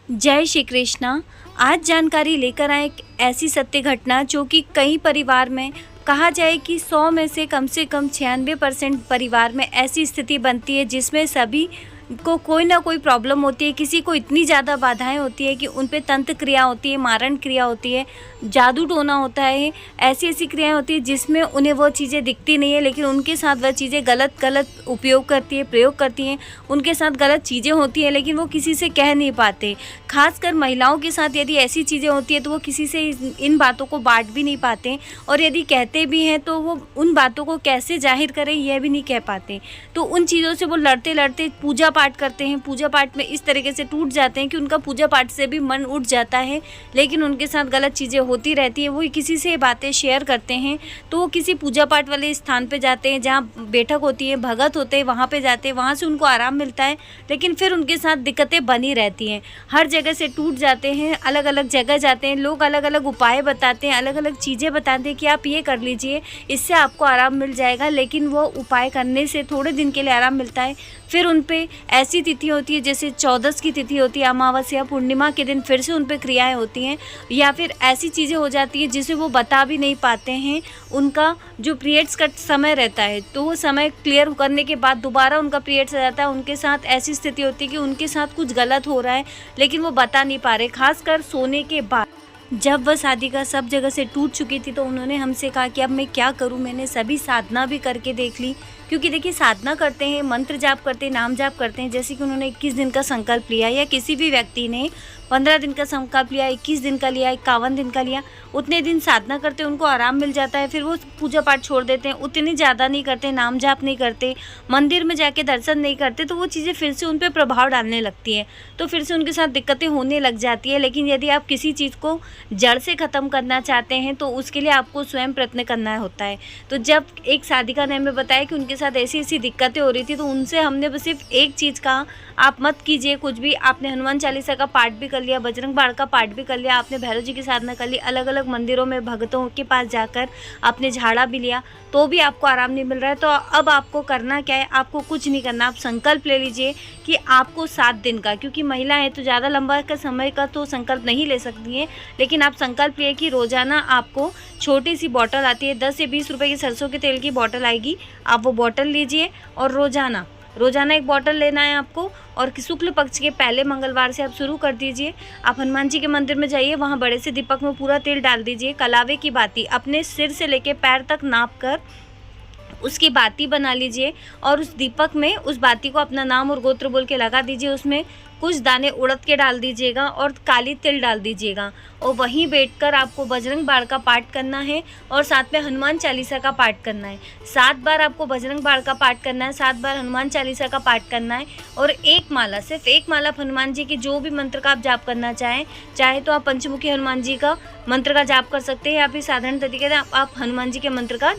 जय श्री कृष्णा। आज जानकारी लेकर आए एक ऐसी सत्य घटना जो कि कई परिवार में कहा जाए कि 100 में से कम 96% परिवार में ऐसी स्थिति बनती है जिसमें सभी को कोई ना कोई प्रॉब्लम होती है। किसी को इतनी ज़्यादा बाधाएं होती है कि उन पे तंत्र क्रिया होती है, मारण क्रिया होती है, जादू टोना होता है। ऐसी ऐसी क्रियाएं होती है जिसमें उन्हें वो चीज़ें दिखती नहीं है, लेकिन उनके साथ वह चीज़ें गलत उपयोग करती है, प्रयोग करती हैं। उनके साथ गलत चीज़ें होती हैं लेकिन वो किसी से कह नहीं पाते। खासकर महिलाओं के साथ यदि ऐसी चीज़ें होती है तो वो किसी से इन बातों को बांट भी नहीं पाते, और यदि कहते भी हैं तो वो उन बातों को कैसे जाहिर करें यह भी नहीं कह पाते। तो उन चीज़ों से वो लड़ते लड़ते पूजा पाठ करते हैं। पूजा पाठ में इस तरीके से टूट जाते हैं कि उनका पूजा पाठ से भी मन उठ जाता है, लेकिन उनके साथ गलत चीज़ें होती रहती है। वो किसी से बातें शेयर करते हैं तो वो किसी पूजा पाठ वाले स्थान पे जाते हैं जहाँ बैठक होती है, भगत होते हैं, वहाँ पे जाते हैं, वहाँ से उनको आराम मिलता है, लेकिन फिर उनके साथ दिक्कतें बनी रहती हैं। हर जगह से टूट जाते हैं, अलग अलग जगह जाते हैं, लोग अलग अलग उपाय बताते हैं, अलग अलग चीज़ें बताते हैं कि आप ये कर लीजिए, इससे आपको आराम मिल जाएगा। लेकिन वो उपाय करने से थोड़े दिन के लिए आराम मिलता है, फिर उन पे ऐसी तिथि होती है जैसे 14 की तिथि होती है, अमावस्या पूर्णिमा के दिन फिर से उन पे क्रियाएं होती हैं, या फिर ऐसी चीज़ें हो जाती हैं जिसे वो बता भी नहीं पाते हैं। उनका जो पीरियड्स का समय रहता है तो वो समय क्लियर करने के बाद दोबारा उनका पीरियड्स आ जाता है। उनके साथ ऐसी स्थिति होती है कि उनके साथ कुछ गलत हो रहा है लेकिन वो बता नहीं पा रहे। खासकर सोने के बाद जब वह शादी का सब जगह से टूट चुकी थी तो उन्होंने हमसे कहा कि अब मैं क्या करूं। मैंने सभी साधना भी करके देख ली, क्योंकि देखिए साधना करते हैं, मंत्र जाप करते हैं, नाम जाप करते हैं। जैसे कि उन्होंने 21 दिन का संकल्प लिया, या किसी भी व्यक्ति ने 15 दिन का संकल्प लिया, 21 दिन का लिया, 51 दिन का लिया, उतने दिन साधना करते उनको आराम मिल जाता है। फिर वो पूजा पाठ छोड़ देते हैं, उतनी ज़्यादा नहीं करते, नाम जाप नहीं करते, मंदिर में जाके दर्शन नहीं करते, तो वो चीज़ें फिर से उन पर प्रभाव डालने लगती हैं, तो फिर से उनके साथ दिक्कतें होने लग जाती है। लेकिन यदि आप किसी चीज़ को जड़ से ख़त्म करना चाहते हैं तो उसके लिए आपको स्वयं प्रयत्न करना होता है। तो जब एक साधिका ने हमें बताया कि उनके साथ ऐसी ऐसी दिक्कतें हो रही थी, तो उनसे हमने बस सिर्फ एक चीज़ कहा, आप मत कीजिए कुछ भी। आपने हनुमान चालीसा का पाठ भी कर लिया, बजरंग बाण का पाठ भी कर लिया, आपने भैरव जी की साधना कर ली, अलग अलग मंदिरों में भक्तों के पास जाकर आपने झाड़ा भी लिया, तो भी आपको आराम नहीं मिल रहा है। तो अब आपको करना क्या है? आपको कुछ नहीं करना, आप संकल्प ले लीजिए कि आपको 7 दिन का, क्योंकि महिला है तो ज़्यादा लंबा का समय का तो संकल्प नहीं ले सकती है, लेकिन आप संकल्प लिए कि रोज़ाना आपको छोटी सी बॉटल आती है, 10 से 20 रुपए की सरसों के तेल की बॉटल आएगी, आप वो बॉटल लीजिए और रोज़ाना एक बॉटल लेना है आपको। और शुक्ल पक्ष के पहले मंगलवार से आप शुरू कर दीजिए। आप हनुमान जी के मंदिर में जाइए, वहाँ बड़े से दीपक में पूरा तेल डाल दीजिए, कलावे की बाती अपने सिर से लेके पैर तक नाप कर उसकी बाती बना लीजिए, और उस दीपक में उस बाती को अपना नाम और गोत्र बोल के लगा दीजिए। उसमें कुछ दाने उड़द के डाल दीजिएगा और काली तिल डाल दीजिएगा, और वहीं बैठकर आपको बजरंग बाण का पाठ करना है और साथ में हनुमान चालीसा का पाठ करना है। 7 बार आपको बजरंग बाण का पाठ करना है, 7 बार हनुमान चालीसा का पाठ करना है, और एक माला, सिर्फ एक माला हनुमान जी की जो भी मंत्र का आप जाप करना चाहे तो आप पंचमुखी हनुमान जी का मंत्र का जाप कर सकते हैं, या फिर साधारण तरीके से आप हनुमान जी के मंत्र का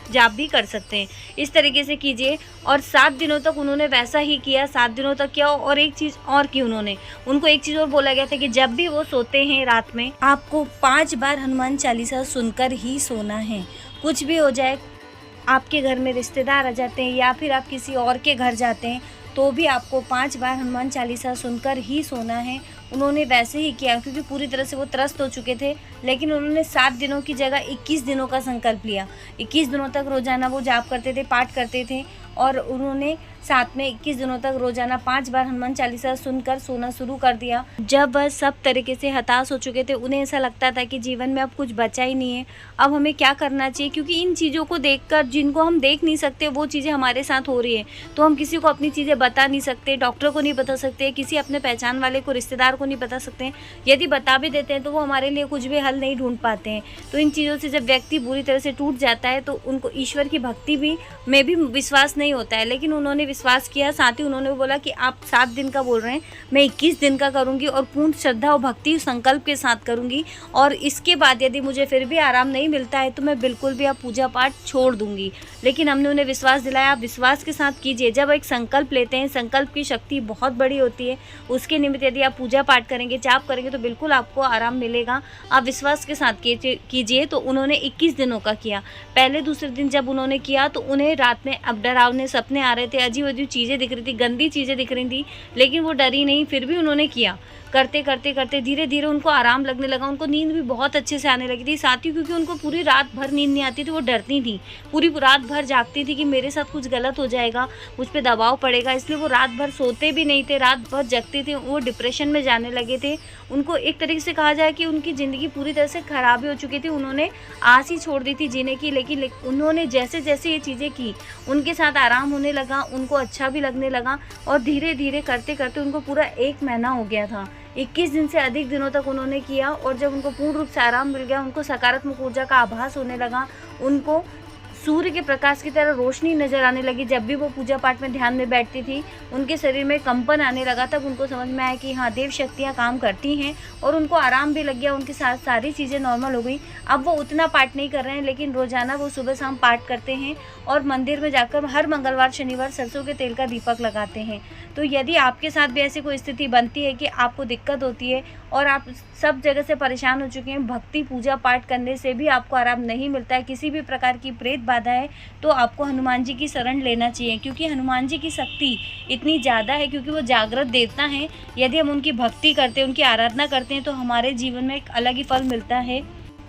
जाप भी कर सकते हैं। इस तरीके से कीजिए, और 7 दिनों तक उन्होंने वैसा ही किया, 7 दिनों तक किया। और एक चीज़ और की उनको एक चीज़ और बोला गया था कि जब भी वो सोते हैं रात में आपको 5 बार हनुमान चालीसा सुनकर ही सोना है। कुछ भी हो जाए, आपके घर में रिश्तेदार आ जाते हैं या फिर आप किसी और के घर जाते हैं तो भी आपको 5 बार हनुमान चालीसा सुनकर ही सोना है। उन्होंने वैसे ही किया, क्योंकि पूरी तरह से वो त्रस्त हो चुके थे, लेकिन उन्होंने 7 दिनों की जगह 21 दिनों का संकल्प लिया। 21 दिनों तक रोज़ाना वो जाप करते थे, पाठ करते थे, और उन्होंने साथ में 21 दिनों तक रोज़ाना 5 बार हनुमान चालीसा सुनकर सोना शुरू कर दिया। जब वह सब तरीके से हताश हो चुके थे, उन्हें ऐसा लगता था कि जीवन में अब कुछ बचा ही नहीं है, अब हमें क्या करना चाहिए, क्योंकि इन चीज़ों को देखकर, जिनको हम देख नहीं सकते, वो चीज़ें हमारे साथ हो रही है, तो हम किसी को अपनी चीज़ें बता नहीं सकते, डॉक्टर को नहीं बता सकते, किसी अपने पहचान वाले को, रिश्तेदार को नहीं बता सकते। यदि बता भी देते हैं तो वो हमारे लिए कुछ भी हल नहीं ढूंढ पाते हैं। तो इन चीज़ों से जब व्यक्ति बुरी तरह से टूट जाता है तो उनको ईश्वर की भक्ति में भी विश्वास नहीं होता है, लेकिन उन्होंने विश्वास किया। साथ ही उन्होंने बोला कि आप 7 दिन का बोल रहे हैं, मैं 21 दिन का करूंगी और पूर्ण श्रद्धा और भक्ति संकल्प के साथ करूंगी, और इसके बाद यदि मुझे फिर भी आराम नहीं मिलता है तो मैं बिल्कुल भी आप पूजा पाठ छोड़ दूंगी। लेकिन हमने उन्हें विश्वास दिलाया, आप विश्वास के साथ कीजिए। जब एक संकल्प लेते हैं, संकल्प की शक्ति बहुत बड़ी होती है, उसके निमित्त यदि आप पूजा पाठ करेंगे, जाप करेंगे तो बिल्कुल आपको आराम मिलेगा। आप विश्वास के साथ कीजिए। तो उन्होंने 21 दिनों का किया। पहले दूसरे दिन जब उन्होंने किया तो उन्हें रात में अब डरावने सपने आ रहे थे, अजीब अजीब चीज़ें दिख रही थी, गंदी चीज़ें दिख रही थी, लेकिन वो डरी नहीं, फिर भी उन्होंने किया। करते करते करते धीरे धीरे उनको आराम लगने लगा, उनको नींद भी बहुत अच्छे से आने लगी थी। साथ ही क्योंकि उनको पूरी रात भर नींद नहीं आती थी, वो डरती थी, पूरी रात भर जागती थी कि मेरे साथ कुछ गलत हो जाएगा, मुझ पर दबाव पड़ेगा, इसलिए वो रात भर सोते भी नहीं थे, रात भर जगते थे, वो डिप्रेशन में जाने लगे थे। उनको एक तरीके से कहा जाए कि उनकी ज़िंदगी पूरी तरह से ख़राब हो चुकी थी, उन्होंने आस ही छोड़ दी थी जीने की। लेकिन उन्होंने जैसे जैसे ये चीज़ें की, उनके साथ आराम होने लगा, उनको अच्छा भी लगने लगा और धीरे धीरे करते करते उनको पूरा 1 महीना हो गया था। 21 दिन से अधिक दिनों तक उन्होंने किया और जब उनको पूर्ण रूप से आराम मिल गया, उनको सकारात्मक ऊर्जा का आभास होने लगा, उनको सूर्य के प्रकाश की तरह रोशनी नज़र आने लगी। जब भी वो पूजा पाठ में ध्यान में बैठती थी, उनके शरीर में कंपन आने लगा। तब उनको समझ में आया कि हाँ, देव शक्तियाँ काम करती हैं और उनको आराम भी लग गया, उनके साथ सारी चीज़ें नॉर्मल हो गई। अब वो उतना पाठ नहीं कर रहे हैं, लेकिन रोज़ाना वो सुबह शाम पाठ करते हैं और मंदिर में जाकर हर मंगलवार शनिवार सरसों के तेल का दीपक लगाते हैं। तो यदि आपके साथ भी ऐसी कोई स्थिति बनती है कि आपको दिक्कत होती है और आप सब जगह से परेशान हो चुके हैं, भक्ति पूजा पाठ करने से भी आपको आराम नहीं मिलता है, किसी भी प्रकार की प्रेत बाधा है, तो आपको हनुमान जी की शरण लेना चाहिए। क्योंकि हनुमान जी की शक्ति इतनी ज़्यादा है, क्योंकि वो जागृत देवता हैं। यदि हम उनकी भक्ति करते हैं, उनकी आराधना करते हैं, तो हमारे जीवन में एक अलग ही फल मिलता है।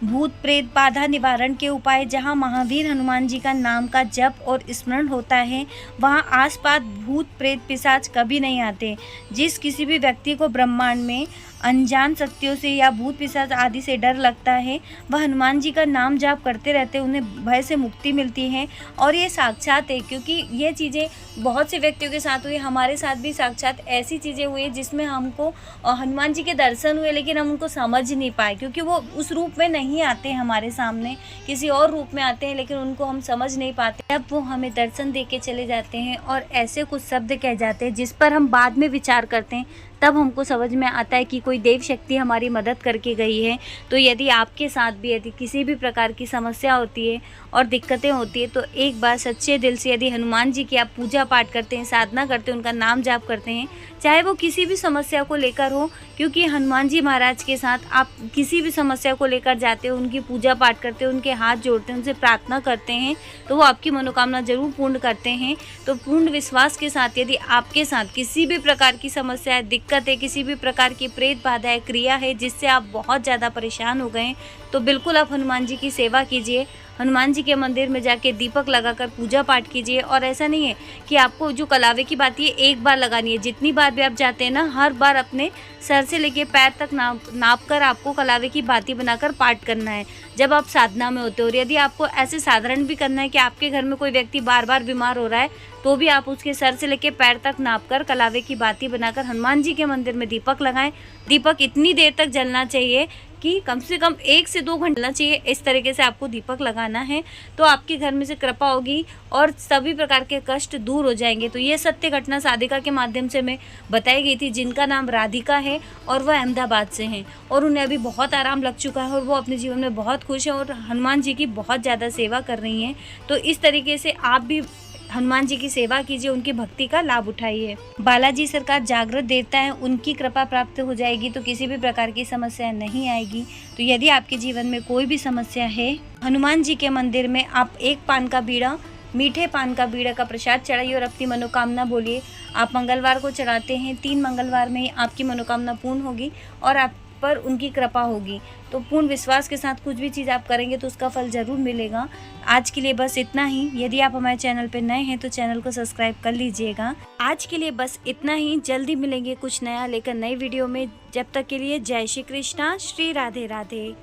भूत प्रेत बाधा निवारण के उपाय: जहाँ महावीर हनुमान जी का नाम का जप और स्मरण होता है, वहाँ आसपास भूत प्रेत पिशाच कभी नहीं आते। जिस किसी भी व्यक्ति को ब्रह्मांड में अनजान शक्तियों से या भूत पिशाच आदि से डर लगता है, वह हनुमान जी का नाम जाप करते रहते, उन्हें भय से मुक्ति मिलती है। और ये साक्षात है, क्योंकि ये चीज़ें बहुत से व्यक्तियों के साथ हुई, हमारे साथ भी साक्षात ऐसी चीज़ें हुई जिसमें हमको हनुमान जी के दर्शन हुए, लेकिन हम उनको समझ नहीं पाए, क्योंकि वो उस रूप में नहीं आते हमारे सामने, किसी और रूप में आते हैं, लेकिन उनको हम समझ नहीं पाते। तब वो हमें दर्शन दे के चले जाते हैं और ऐसे कुछ शब्द कह जाते हैं जिस पर हम बाद में विचार करते हैं, तब हमको समझ में आता है कि कोई देव शक्ति हमारी मदद करके गई है। तो यदि आपके साथ भी यदि किसी भी प्रकार की समस्या होती है और दिक्कतें होती है, तो एक बार सच्चे दिल से यदि हनुमान जी की आप पूजा पाठ करते हैं, साधना करते हैं, उनका नाम जाप करते हैं, चाहे वो किसी भी समस्या को लेकर हो, क्योंकि हनुमान जी महाराज के साथ आप किसी भी समस्या को लेकर जाते हो, उनकी पूजा पाठ करते हो, उनके हाथ जोड़ते हैं, उनसे प्रार्थना करते हैं, तो वो आपकी मनोकामना जरूर पूर्ण करते हैं। तो पूर्ण विश्वास के साथ यदि आपके साथ किसी भी प्रकार की समस्या है, दिक्कत है, किसी भी प्रकार की प्रेत बाधा है, क्रिया है जिससे आप बहुत ज़्यादा परेशान हो गए, तो बिल्कुल आप हनुमान जी की सेवा कीजिए। हनुमान जी के मंदिर में जाके दीपक लगाकर पूजा पाठ कीजिए। और ऐसा नहीं है कि आपको जो कलावे की बाती है एक बार लगानी है, जितनी बार भी आप जाते हैं ना, हर बार अपने सर से लेके पैर तक नाप कर आपको कलावे की बाती बनाकर पाठ करना है जब आप साधना में होते हो। और यदि आपको ऐसे साधारण भी करना है कि आपके घर में कोई व्यक्ति बार बार बीमार हो रहा है, तो भी आप उसके सर से लेके पैर तक नापकर कलावे की बाती बनाकर हनुमान जी के मंदिर में दीपक लगाएं। दीपक इतनी देर तक जलना चाहिए कि कम से कम 1 से 2 घंटे जलना चाहिए। इस तरीके से आपको दीपक लगाना है, तो आपके घर में से कृपा होगी और सभी प्रकार के कष्ट दूर हो जाएंगे। तो ये सत्य घटना साधिका के माध्यम से मैं बताई गई थी, जिनका नाम राधिका है और वह अहमदाबाद से हैं और उन्हें अभी बहुत आराम लग चुका है और वो अपने जीवन में बहुत खुश हैं और हनुमान जी की बहुत ज़्यादा सेवा कर रही हैं। तो इस तरीके से आप भी हनुमान जी की सेवा कीजिए, उनकी भक्ति का लाभ उठाइए। बालाजी सरकार जागृत देवता है, उनकी कृपा प्राप्त हो जाएगी तो किसी भी प्रकार की समस्या नहीं आएगी। तो यदि आपके जीवन में कोई भी समस्या है, हनुमान जी के मंदिर में आप 1 पान का बीड़ा, मीठे पान का बीड़ा का प्रसाद चढ़ाइए और अपनी मनोकामना बोलिए। आप मंगलवार को चढ़ाते हैं, 3 मंगलवार में ही आपकी मनोकामना पूर्ण होगी और आप पर उनकी कृपा होगी। तो पूर्ण विश्वास के साथ कुछ भी चीज़ आप करेंगे तो उसका फल ज़रूर मिलेगा। आज के लिए बस इतना ही। यदि आप हमारे चैनल पर नए हैं तो चैनल को सब्सक्राइब कर लीजिएगा। आज के लिए बस इतना ही। जल्दी मिलेंगे कुछ नया लेकर नई वीडियो में। जब तक के लिए जय श्री कृष्णा, श्री राधे राधे।